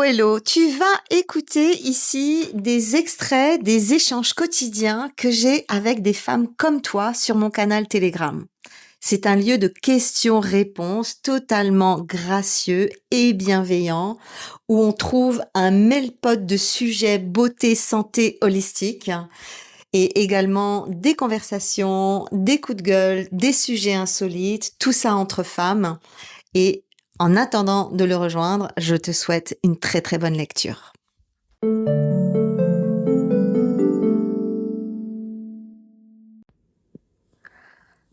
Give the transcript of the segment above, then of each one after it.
hello, tu vas écouter ici des extraits des échanges quotidiens que j'ai avec des femmes comme toi sur mon canal Telegram. C'est un lieu de questions-réponses totalement gracieux et bienveillant où on trouve un meltpot de sujets beauté, santé holistique et également des conversations, des coups de gueule, des sujets insolites, tout ça entre femmes. Et en attendant de le rejoindre, je te souhaite une très très bonne lecture.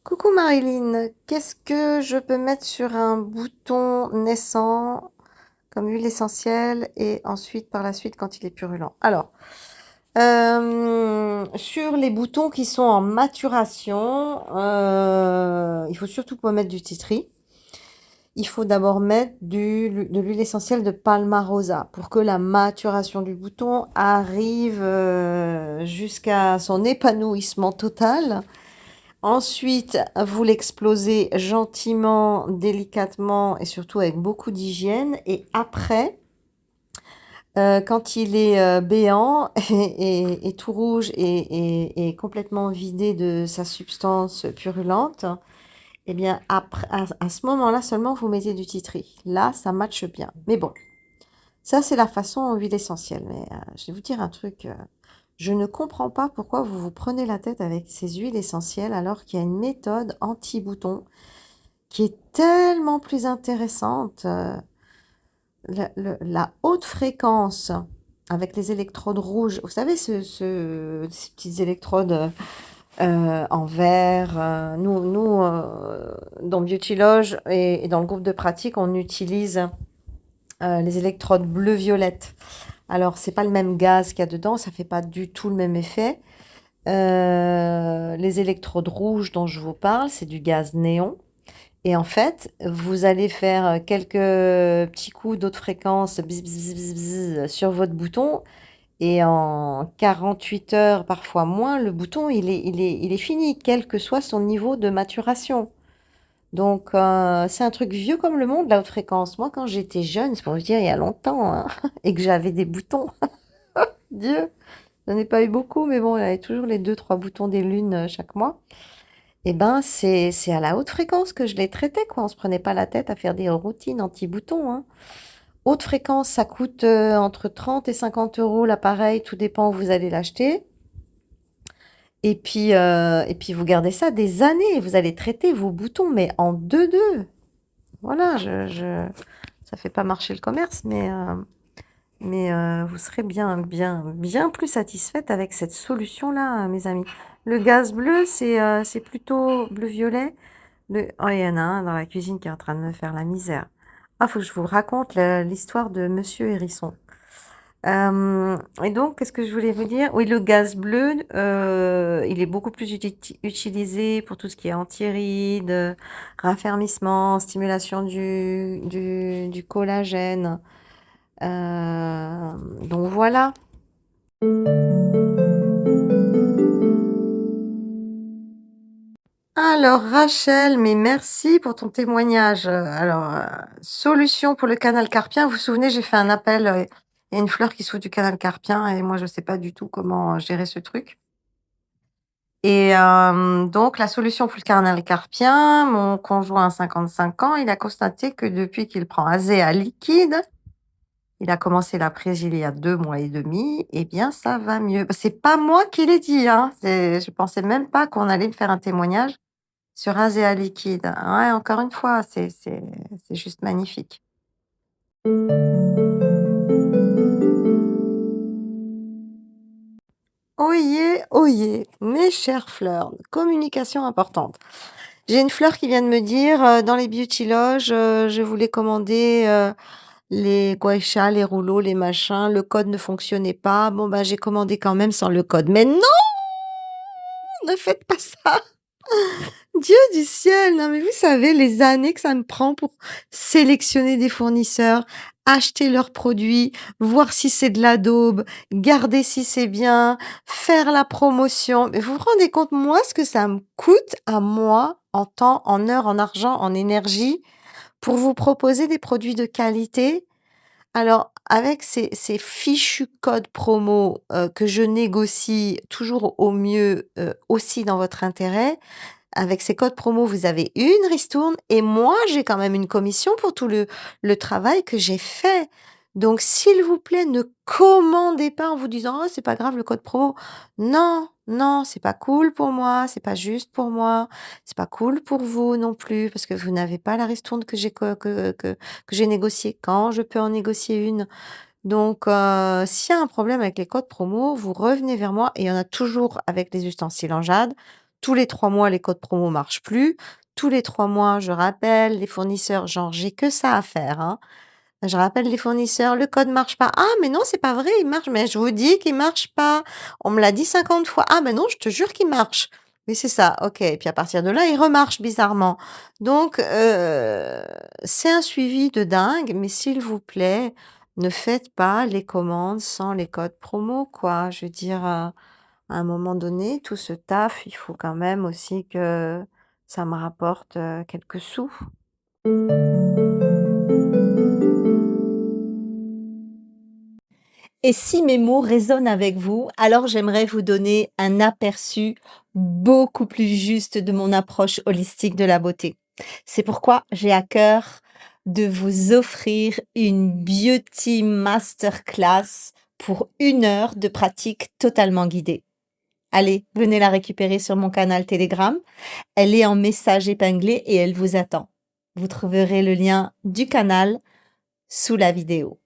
Coucou Marilyn, qu'est-ce que je peux mettre sur un bouton naissant comme huile essentielle et ensuite par la suite quand il est purulent? Alors, sur les boutons qui sont en maturation, il faut surtout pas mettre du tea tree. Il faut d'abord mettre de l'huile essentielle de Palmarosa pour que la maturation du bouton arrive jusqu'à son épanouissement total. Ensuite, vous l'explosez gentiment, délicatement et surtout avec beaucoup d'hygiène. Et après, quand il est béant et tout rouge et complètement vidé de sa substance purulente, eh bien, après, à ce moment-là seulement, vous mettez du tea tree. Là, ça matche bien. Mais bon, ça, c'est la façon en huile essentielle. Mais je vais vous dire un truc. Je ne comprends pas pourquoi vous vous prenez la tête avec ces huiles essentielles alors qu'il y a une méthode anti-bouton qui est tellement plus intéressante. La haute fréquence avec les électrodes rouges. Vous savez, ces petites électrodes en verre. Nous dans Beautyloge et dans le groupe de pratique, on utilise les électrodes bleu-violette. Alors, c'est pas le même gaz qu'il y a dedans, ça fait pas du tout le même effet. Les électrodes rouges dont je vous parle, c'est du gaz néon. Et en fait, vous allez faire quelques petits coups d'autres fréquences bzz, bzz, bzz, bzz, sur votre bouton. Et en 48 heures, parfois moins, le bouton, il est fini, quel que soit son niveau de maturation. Donc, c'est un truc vieux comme le monde, la haute fréquence. Moi, quand j'étais jeune, c'est pour vous dire, il y a longtemps, hein, et que j'avais des boutons, Dieu, j'en ai pas eu beaucoup, mais bon, il y avait toujours les 2, 3 boutons des lunes chaque mois. Eh ben, c'est à la haute fréquence que je les traitais, quoi. On se prenait pas la tête à faire des routines anti-boutons, hein. Haute fréquence, ça coûte entre 30 et 50 euros l'appareil, tout dépend où vous allez l'acheter. Et puis vous gardez ça des années, vous allez traiter vos boutons, mais en deux. Voilà, ça fait pas marcher le commerce, mais vous serez bien plus satisfaite avec cette solution-là, mes amis. Le gaz bleu, c'est plutôt bleu-violet. Oh, il y en a un dans la cuisine qui est en train de me faire la misère. Ah, faut que je vous raconte l'histoire de Monsieur Hérisson. Et donc, qu'est-ce que je voulais vous dire? Oui, le gaz bleu, il est beaucoup plus utilisé pour tout ce qui est anti-rides, raffermissement, stimulation du collagène. Donc voilà. Alors Rachel, mais merci pour ton témoignage. Solution pour le canal carpien. Vous vous souvenez, j'ai fait un appel. Il y a une fleur qui souffre du canal carpien et moi je sais pas du tout comment gérer ce truc. Et donc la solution pour le canal carpien, mon conjoint a 55 ans, il a constaté que depuis qu'il prend Azéa liquide, il a commencé la prise il y a 2 mois et demi, eh bien ça va mieux. C'est pas moi qui l'ai dit, hein, je pensais même pas qu'on allait me faire un témoignage sur Azéa liquide. Ouais, encore une fois, c'est juste magnifique. Oyez, oyez, mes chères fleurs, communication importante. J'ai une fleur qui vient de me dire, dans les beauty loges, je voulais commander, les guaïchas, les rouleaux, les machins, le code ne fonctionnait pas. Bon, bah, j'ai commandé quand même sans le code. Mais non! Ne faites pas ça! Dieu du ciel! Non, mais vous savez les années que ça me prend pour sélectionner des fournisseurs, acheter leurs produits, voir si c'est de la daube, garder si c'est bien, faire la promotion. Mais vous vous rendez compte, moi, ce que ça me coûte à moi, en temps, en heures, en argent, en énergie, pour vous proposer des produits de qualité? Alors, avec ces fichus codes promo, que je négocie toujours au mieux, aussi dans votre intérêt, avec ces codes promo, vous avez une ristourne et moi, j'ai quand même une commission pour tout le travail que j'ai fait. Donc s'il vous plaît, ne commandez pas en vous disant: «Oh, c'est pas grave le code promo». Non, non, c'est pas cool pour moi, c'est pas juste pour moi, c'est pas cool pour vous non plus parce que vous n'avez pas la ristourne que j'ai co que j'ai négociée quand je peux en négocier une. Donc s'il y a un problème avec les codes promo, vous revenez vers moi et il y en a toujours avec les ustensiles en jade. Tous les 3 mois, les codes promo marchent plus. Tous les 3 mois, je rappelle les fournisseurs, genre j'ai que ça à faire, hein. Je rappelle les fournisseurs: «Le code marche pas». «Ah mais non, c'est pas vrai, il marche». «Mais je vous dis qu'il marche pas. On me l'a dit 50 fois». «Ah mais non, je te jure qu'il marche». «Oui, c'est ça, OK» et puis à partir de là, il remarche bizarrement. Donc c'est un suivi de dingue, mais s'il vous plaît, ne faites pas les commandes sans les codes promo, quoi. Je veux dire, à un moment donné, tout ce taf, il faut quand même aussi que ça me rapporte, quelques sous. Et si mes mots résonnent avec vous, alors j'aimerais vous donner un aperçu beaucoup plus juste de mon approche holistique de la beauté. C'est pourquoi j'ai à cœur de vous offrir une Beauty Masterclass pour 1 heure de pratique totalement guidée. Allez, venez la récupérer sur mon canal Telegram. Elle est en message épinglé et elle vous attend. Vous trouverez le lien du canal sous la vidéo.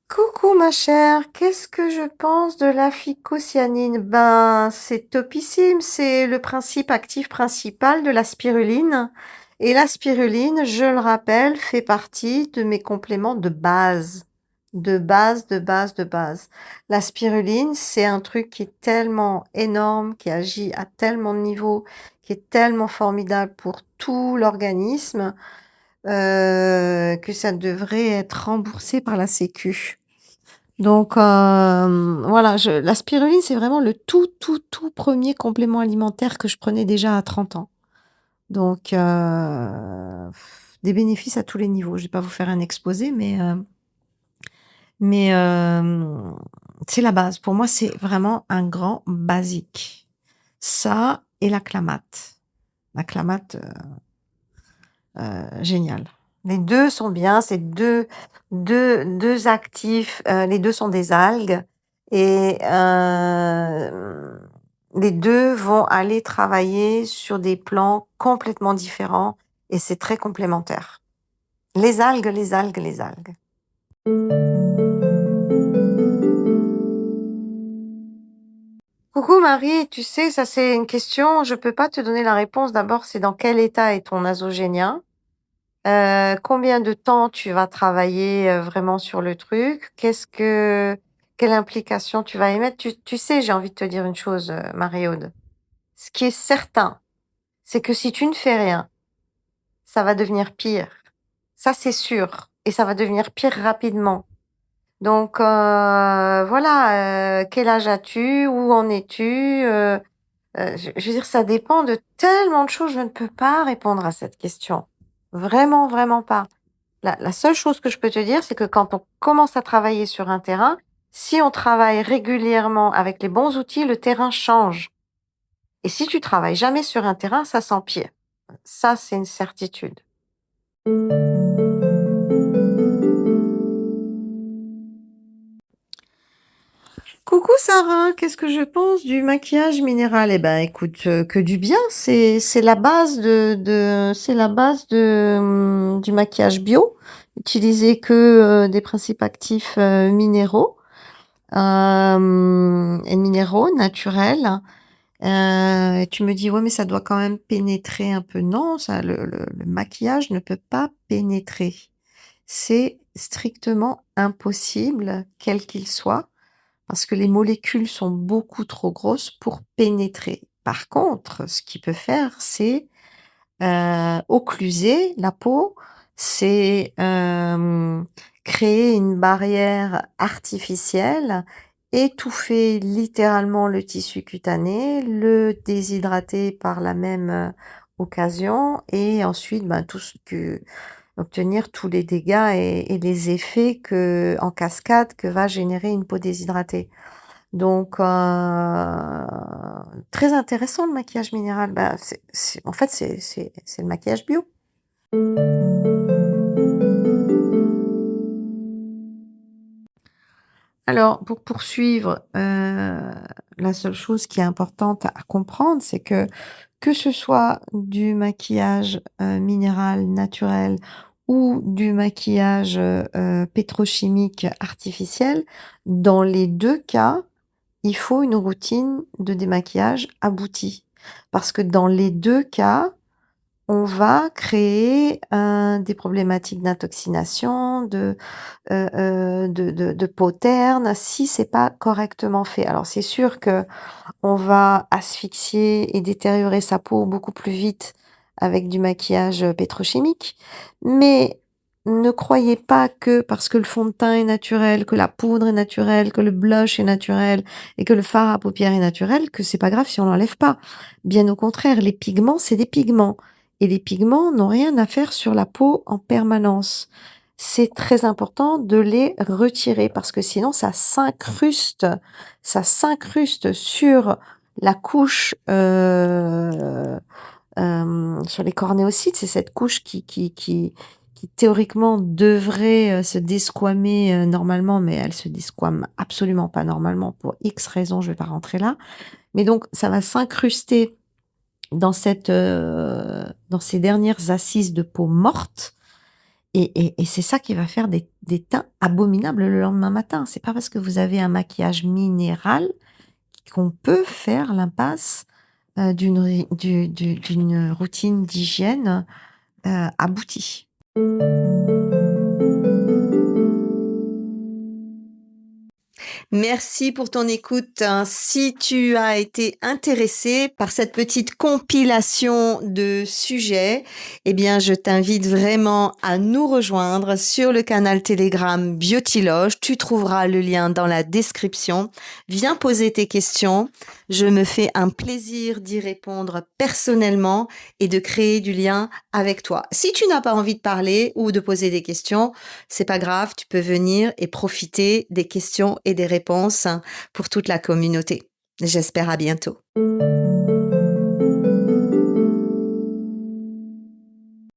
Coucou ma chère, qu'est-ce que je pense de la phycocyanine? Ben, c'est topissime, c'est le principe actif principal de la spiruline. Et la spiruline, je le rappelle, fait partie de mes compléments de base. De base, de base, de base. La spiruline, c'est un truc qui est tellement énorme, qui agit à tellement de niveaux, qui est tellement formidable pour tout l'organisme, que ça devrait être remboursé par la Sécu. Donc voilà, la spiruline, c'est vraiment le tout, tout, tout premier complément alimentaire que je prenais déjà à 30 ans. Donc des bénéfices à tous les niveaux. Je vais pas vous faire un exposé, mais c'est la base. Pour moi, c'est vraiment un grand basique. Ça et la Clamate. La Clamate, génial. Les 2 sont bien, c'est deux actifs, les 2 sont des algues et les 2 vont aller travailler sur des plans complètement différents et c'est très complémentaire. Les algues, les algues, les algues. Coucou Marie, tu sais, ça c'est une question, je peux pas te donner la réponse. D'abord, c'est dans quel état est ton nasogénien? Combien de temps tu vas travailler, vraiment sur le truc? Quelle implication tu vas y mettre? Tu sais, j'ai envie de te dire une chose, Marie-Aude. Ce qui est certain, c'est que si tu ne fais rien, ça va devenir pire. Ça, c'est sûr et ça va devenir pire rapidement. Donc voilà, quel âge as-tu? Où en es-tu? Je veux dire, ça dépend de tellement de choses, je ne peux pas répondre à cette question. Vraiment, vraiment pas. La seule chose que je peux te dire, c'est que quand on commence à travailler sur un terrain, si on travaille régulièrement avec les bons outils, le terrain change. Et si tu travailles jamais sur un terrain, ça s'empire. Ça, c'est une certitude. Coucou Sarah, qu'est-ce que je pense du maquillage minéral? Eh ben, écoute, que du bien. C'est la base c'est la base du maquillage bio. Utiliser que des principes actifs minéraux. Et minéraux naturels. Et tu me dis: «Ouais, mais ça doit quand même pénétrer un peu». Non, ça le maquillage ne peut pas pénétrer. C'est strictement impossible, quel qu'il soit, parce que les molécules sont beaucoup trop grosses pour pénétrer. Par contre, ce qu'il peut faire, c'est, occluser la peau, c'est, créer une barrière artificielle, étouffer littéralement le tissu cutané, le déshydrater par là même, occasion et ensuite, ben, tout ce que obtenir tous les dégâts et les effets en cascade que va générer une peau déshydratée. Donc, très intéressant le maquillage minéral. Bah, en fait, c'est le maquillage bio. Alors, pour poursuivre, la seule chose qui est importante à comprendre, c'est que ce soit du maquillage, minéral naturel ou du maquillage, pétrochimique artificiel, dans les 2 cas, il faut une routine de démaquillage aboutie. Parce que dans les 2 cas, on va créer, des problématiques d'intoxination, de peau terne, si c'est pas correctement fait. Alors c'est sûr que on va asphyxier et détériorer sa peau beaucoup plus vite avec du maquillage, pétrochimique, mais ne croyez pas que parce que le fond de teint est naturel, que la poudre est naturelle, que le blush est naturel et que le fard à paupières est naturel, que c'est pas grave si on l'enlève pas. Bien au contraire, les pigments, c'est des pigments et les pigments n'ont rien à faire sur la peau en permanence. C'est très important de les retirer parce que sinon ça s'incruste sur la couche, sur les cornéocytes. C'est cette couche qui théoriquement devrait, se desquamer, normalement, mais elle se desquame absolument pas normalement pour X raisons, je vais pas rentrer là. Mais donc ça va s'incruster dans dans ces dernières assises de peau morte et c'est ça qui va faire des teints abominables le lendemain matin. C'est pas parce que vous avez un maquillage minéral qu'on peut faire l'impasse, d'une routine d'hygiène, aboutie. Merci pour ton écoute, hein. Si tu as été intéressé par cette petite compilation de sujets, eh bien, je t'invite vraiment à nous rejoindre sur le canal Telegram Biotiloge. Tu trouveras le lien dans la description. Viens poser tes questions. Je me fais un plaisir d'y répondre personnellement et de créer du lien avec toi. Si tu n'as pas envie de parler ou de poser des questions, c'est pas grave, tu peux venir et profiter des questions et des réponses pour toute la communauté. J'espère à bientôt.